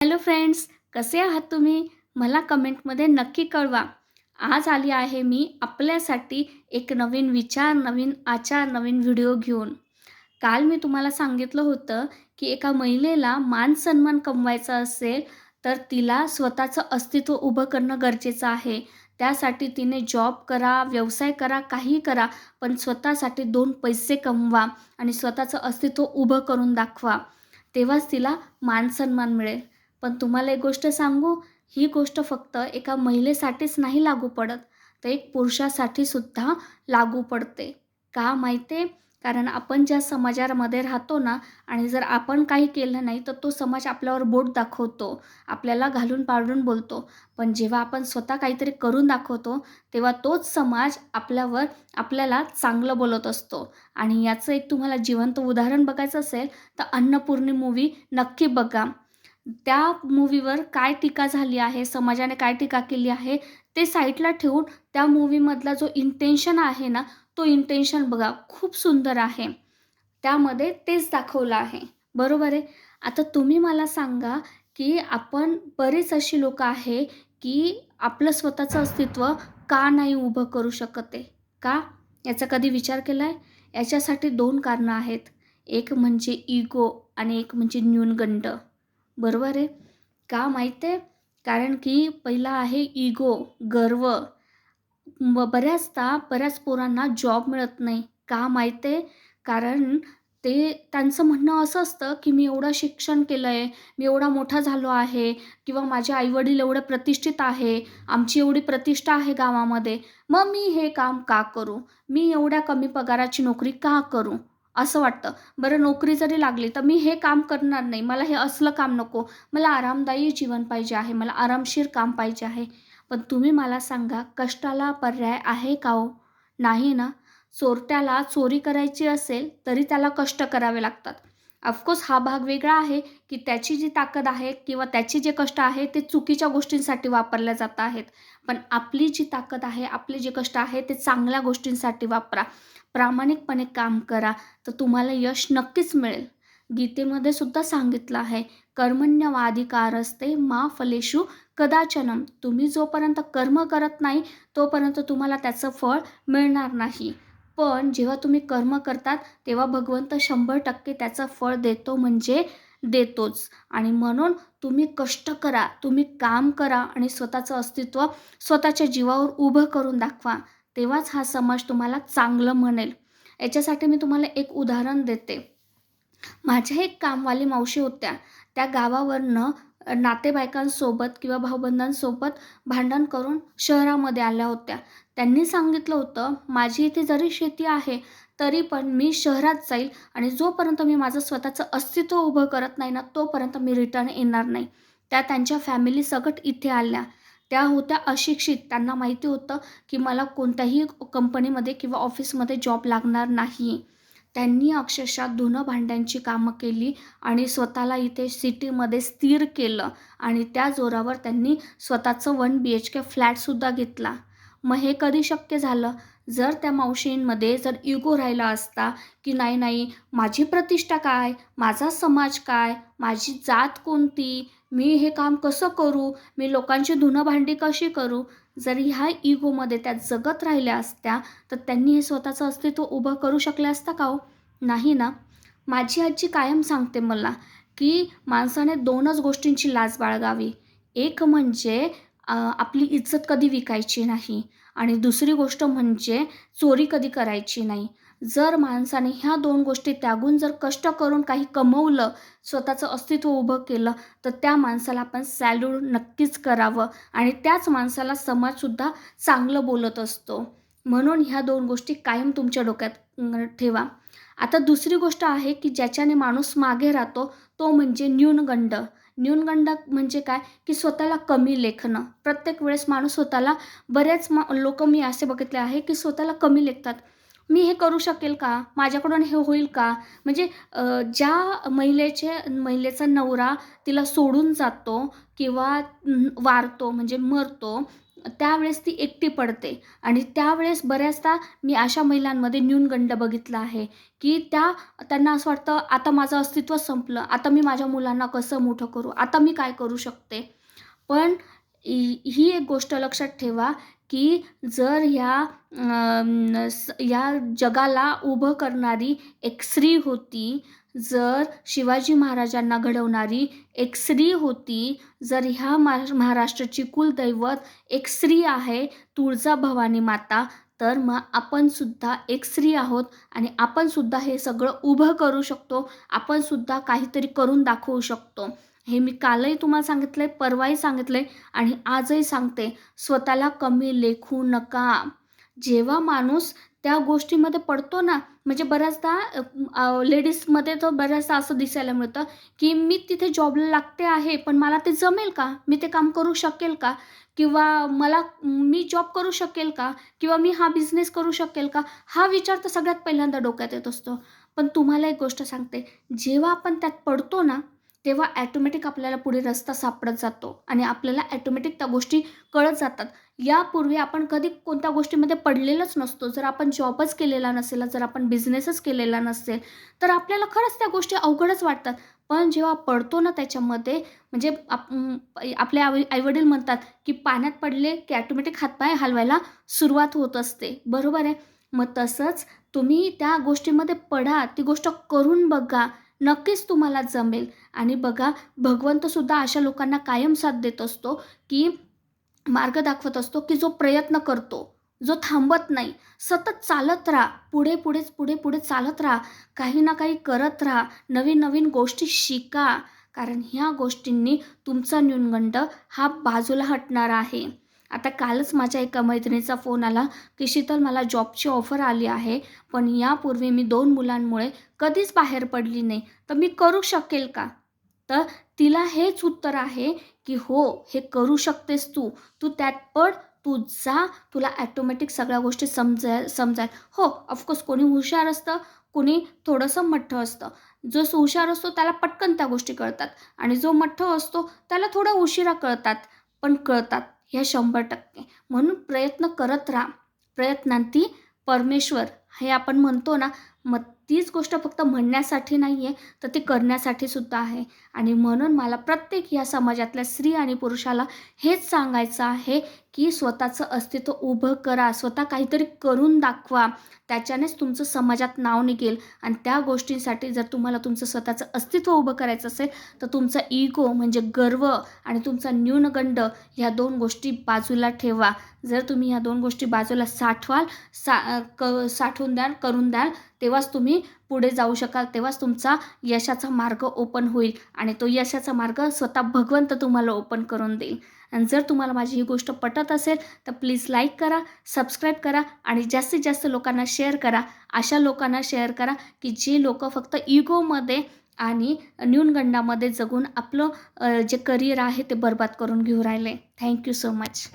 Hello friends, कसे आहात तुम्ही? मला कमेंटमध्ये नक्की कळवा. आज आली आहे मी आपल्यासाठी एक नवीन विचार, नवीन आचार, नवीन व्हिडिओ घेऊन. काल मी तुम्हाला सांगितलं होतं, की एका महिलेला मान-सन्मान कमवायचा असेल, तर तिला स्वतःचं अस्तित्व उभं करणं गरजेचं आहे. त्यासाठी तिने जॉब करा, व्यवसाय करा, काहीही करा, पण स्वतःसाठी 2 पैसे कमवा आणि स्वतःचं अस्तित्व उभं करून दाखवा. तेव्हाच तिला मान-सन्मान मिळेल. पण तुम्हाला एक गोष्ट सांगू, ही गोष्ट फक्त एका महिलेसाठीच नाही लागू पडत, तर एक पुरुषासाठी सुद्धा लागू पडते. का माहिती आहे? कारण आपण ज्या समाजामध्ये राहतो ना आणि जर आपण काही केलं नाही, तर तो समाज आपल्यावर बोट दाखवतो, आपल्याला घालून पाडून बोलतो. पण जेव्हा आपण स्वतः काहीतरी करून दाखवतो, तेव्हा तोच समाज आपल्याला चांगलं बोलत असतो. आणि याचं एक तुम्हाला जिवंत उदाहरण बघायचं असेल, तर अन्नपूर्णी मूव्ही नक्की बघा. त्या मूव्हीवर काय टीका झाली आहे, समाजाने काय टीका केली आहे, ते साईडला ठेवून त्या मूव्हीमधला जो इंटेन्शन आहे ना, तो इंटेन्शन बघा. खूप सुंदर आहे. त्यामध्ये तेच दाखवलं आहे. बरोबर आहे. आता तुम्ही मला सांगा, की आपण बरीच अशी लोकं आहे, की आपलं स्वतःचं अस्तित्व का नाही उभं करू शकत आहे? का? याचा कधी विचार केला आहे? याच्यासाठी 2 कारणं आहेत. एक म्हणजे इगो आणि एक म्हणजे न्यूनगंड. बरोबर आहे. का माहीत आहे? कारण की पहिला आहे इगो, गर्व. बऱ्याच पोरांना जॉब मिळत नाही. का माहीत आहे? कारण त्यांचं म्हणणं असं असतं, की मी एवढं शिक्षण केलं आहे, मी एवढा मोठा झालो आहे किंवा माझे आई-वडील एवढे प्रतिष्ठित आहे, आमची एवढी प्रतिष्ठा आहे गावामध्ये, मग मी हे काम का करू? मी एवढ्या कमी पगाराची नोकरी का करू? असं वाटतं. बरं नोकरी जरी लागली, तर मी हे काम करणार नाही. मला हे असलं काम नको. मला आरामदायी जीवन पाहिजे आहे. मला आरामशीर काम पाहिजे आहे. पण तुम्ही मला सांगा, कष्टाला पर्याय आहे का हो? नाही ना. चोरट्याला चोरी करायची असेल, तरी त्याला कष्ट करावे लागतात. ऑफकोर्स हा भाग वेगळा आहे, की त्याची जी ताकद आहे किंवा त्याचे जे कष्ट आहे, ते चुकीच्या गोष्टींसाठी वापरल्या जात आहेत. पण आपली जी ताकद आहे, आपले जे कष्ट आहे, ते चांगल्या गोष्टींसाठी वापरा. प्रामाणिकपणे काम करा, तर तुम्हाला यश नक्कीच मिळेल. गीतेमध्ये सुद्धा सांगितलं आहे, कर्मण्यवाधिकारस्ते मा फलेषु कदाचनम. तुम्ही जोपर्यंत कर्म करत नाही, तोपर्यंत तुम्हाला त्याचं फळ मिळणार नाही. पण जेव्हा तुम्ही कर्म करतात, तेव्हा भगवंत 100% त्याचं फळ देतो म्हणजे देतोच. आणि म्हणून तुम्ही कष्ट करा, तुम्ही काम करा आणि स्वतःचं अस्तित्व स्वतःच्या जीवावर उभं करून दाखवा. तेव्हाच हा समाज तुम्हाला चांगलं म्हणेल. याच्यासाठी मी तुम्हाला एक उदाहरण देते. माझ्या एक कामवाली मावशी होत्या. त्या गावावरनं नातेवाईकांसोबत किंवा भावबंधांसोबत भांडण करून शहरामध्ये आल्या होत्या. त्यांनी सांगितलं होतं, "माझी इथे जरी शेती आहे, तरी पण मी शहरात जाईल आणि जोपर्यंत मी माझं स्वतःचं अस्तित्व उभं करत नाही ना, तोपर्यंत मी रिटर्न येणार नाही." त्या त्यांच्या फॅमिलीसकट इथे आल्या. त्या होत्या अशिक्षित. त्यांना माहिती होतं, की मला कोणत्याही कंपनीमध्ये किंवा ऑफिसमध्ये जॉब लागणार नाही. त्यांनी अक्षरशः धुणं-भांड्यांची कामं केली आणि स्वतःला इथे सिटीमध्ये स्थिर केलं आणि त्या जोरावर त्यांनी स्वतःचं 1 BHK फ्लॅटसुद्धा घेतला. मग हे कधी शक्य झालं? जर त्या मावशींमध्ये जर इगो राहिला असता, की नाही, नाही माझी प्रतिष्ठा काय? माझा समाज काय? माझी जात कोणती? मी हे काम कसं करू? मी लोकांची धुणं-भांडी कशी करू? जर ह्या इगोमध्ये त्या जगत राहिल्या असत्या, तर त्यांनी हे स्वतःचं अस्तित्व उभं करू शकल्या असता का हो? नाही ना. माझी आजी कायम सांगते मला, की माणसाने 2च गोष्टींची लाज बाळगावी. एक म्हणजे आपली इज्जत कधी विकायची नाही आणि दुसरी गोष्ट म्हणजे चोरी कधी करायची नाही. जर माणसाने ह्या 2 गोष्टी त्यागून जर कष्ट करून काही कमवलं, स्वतःचं अस्तित्व उभं केलं, तर त्या माणसाला आपण सॅल्यूट नक्कीच करावं आणि त्याच माणसाला समाजसुद्धा चांगलं बोलत असतो. म्हणून ह्या 2 गोष्टी कायम तुमच्या डोक्यात ठेवा. आता दुसरी गोष्ट आहे, की ज्याच्याने माणूस मागे राहतो, तो म्हणजे न्यूनगंड. न्यूनगंड म्हणजे काय, की स्वतःला कमी लेखणं. प्रत्येक वेळेस माणूस स्वतःला बरेच लोकं मी असे बघितले आहे, की स्वतःला कमी लेखतात. मी हे करू शकेल का? माझ्याकडून हे होईल का? म्हणजे ज्या महिलेचा नवरा तिला सोडून जातो किंवा वारतो म्हणजे मरतो, त्यावेळेस ती एकटी पडते आणि त्यावेळेस बऱ्याचदा मी अशा महिलांमध्ये न्यूनगंड बघितला आहे, की त्यांना असं वाटतं, आता माझं अस्तित्व संपलं, आता मी माझ्या मुलांना कसं मोठं करू, आता मी काय करू शकते. पण ही एक गोष्ट लक्षात ठेवा, की जर या जगाला उभं करणारी एक स्त्री होती, जर शिवाजी महाराजांना घडवणारी एक स्त्री होती, जर ह्या महाराष्ट्राची कुलदैवत एक स्त्री आहे, तुळजाभवानी माता, तर मग आपणसुद्धा एक स्त्री आहोत आणि आपणसुद्धा हे सगळं उभं करू शकतो. आपणसुद्धा काहीतरी करून दाखवू शकतो. हे मी कालही तुम्हाला सांगितलं आहे, परवाही सांगितलं आहे आणि आजही सांगते, स्वतःला कमी लेखू नका. जेव्हा माणूस त्या गोष्टीमध्ये पडतो ना, म्हणजे बऱ्याचदा लेडीजमध्ये तर बऱ्याचदा असं दिसायला मिळतं, की मी तिथे जॉबला लागते आहे, पण मला ते जमेल का? मी ते काम करू शकेल का? किंवा मी जॉब करू शकेल का? किंवा मी हा बिझनेस करू शकेल का? हा विचार तर सगळ्यात पहिल्यांदा डोक्यात येत असतो. पण तुम्हाला एक गोष्ट सांगते, जेव्हा आपण त्यात पडतो ना, तेव्हा ॲटोमॅटिक आपल्याला पुढे रस्ता सापडत जातो आणि आपल्याला ॲटोमॅटिक त्या गोष्टी कळत जातात. यापूर्वी आपण कधी कोणत्या गोष्टीमध्ये पडलेलोच नसतो. जर आपण जॉबच केलेला नसेल, जर आपण बिझनेसच केलेला नसेल, तर आपल्याला खरंच त्या गोष्टी अवघडच वाटतात. पण जेव्हा पडतो ना त्याच्यामध्ये, म्हणजे आपले आई-वडील म्हणतात, की पाण्यात पडले की ऑटोमॅटिक हातपाय हलवायला सुरुवात होत असते. बरोबर आहे? मग तसंच तुम्ही त्या गोष्टीमध्ये पडा, ती गोष्ट करून बघा. नक्कीच तुम्हाला जमेल. आणि बघा, भगवंतसुद्धा अशा लोकांना कायम साथ देत असतो, की मार्ग दाखवत असतो, की जो प्रयत्न करतो, जो थांबत नाही, सतत चालत राहा. पुढे चालत राहा. काही ना काही करत राहा. नवीन-नवीन गोष्टी शिका. कारण ह्या गोष्टींनी तुमचा न्यूनगंड हा बाजूला हटणार आहे. आता कालच माझ्या एका मैत्रिणीचा फोन आला, की "शीतल, मला जॉबची ऑफर आली आहे, पण यापूर्वी मी 2 मुलांमुळे कधीच बाहेर पडली नाही, तर मी करू शकेल का?" तर तिला हेच उत्तर आहे, की "हो, हे करू शकतेस तू. तू त्यात पड, तू जा. तुला ऑटोमॅटिक सगळ्या गोष्टी समजाल." हो, ऑफकोर्स कोणी हुशार असतं, कोणी थोडंसं मठ्ठ असतं. जो हुशार असतो त्याला पटकन त्या गोष्टी कळतात आणि जो मठ्ठ असतो त्याला थोडा उशिरा कळतात, पण कळतात. हे 100%. म्हणून प्रयत्न करत राहा. प्रयत्नांती परमेश्वर हे आपण म्हणतो ना, मग तीच गोष्ट फक्त म्हणण्यासाठी नाही आहे, तर ती करण्यासाठी सुद्धा आहे. आणि म्हणून मला प्रत्येक या समाजातल्या स्त्री आणि पुरुषाला हेच सांगायचं आहे, की स्वतःचं अस्तित्व उभं करा. स्वतः काहीतरी करून दाखवा. त्याच्यानेच तुमचं समाजात नाव निघेल आणि त्या गोष्टींसाठी जर तुम्हाला तुमचं स्वतःचं अस्तित्व उभं करायचं असेल, तर तुमचा इगो म्हणजे गर्व आणि तुमचा न्यूनगंड ह्या 2 गोष्टी बाजूला ठेवा. जर तुम्ही ह्या 2 गोष्टी बाजूला साठवून द्याल, करून द्याल, तेव्हाच तुम्ही पुढे जाऊ शकाल. तेव्हाच तुमचा यशाचा मार्ग ओपन होईल आणि तो यशाचा मार्ग स्वतः भगवंत तुम्हाला ओपन करून देईल. आणि जर तुम्हाला माझी ही गोष्ट पटत असेल, तर प्लीज लाईक करा, सबस्क्राईब करा आणि जास्तीत जास्त लोकांना शेअर करा. अशा लोकांना शेअर करा, की जे लोकं फक्त इगोमध्ये आणि न्यूनगंडामध्ये जगून आपलं जे करिअर आहे ते बरबाद करून घेऊ राहिले. Thank you so much.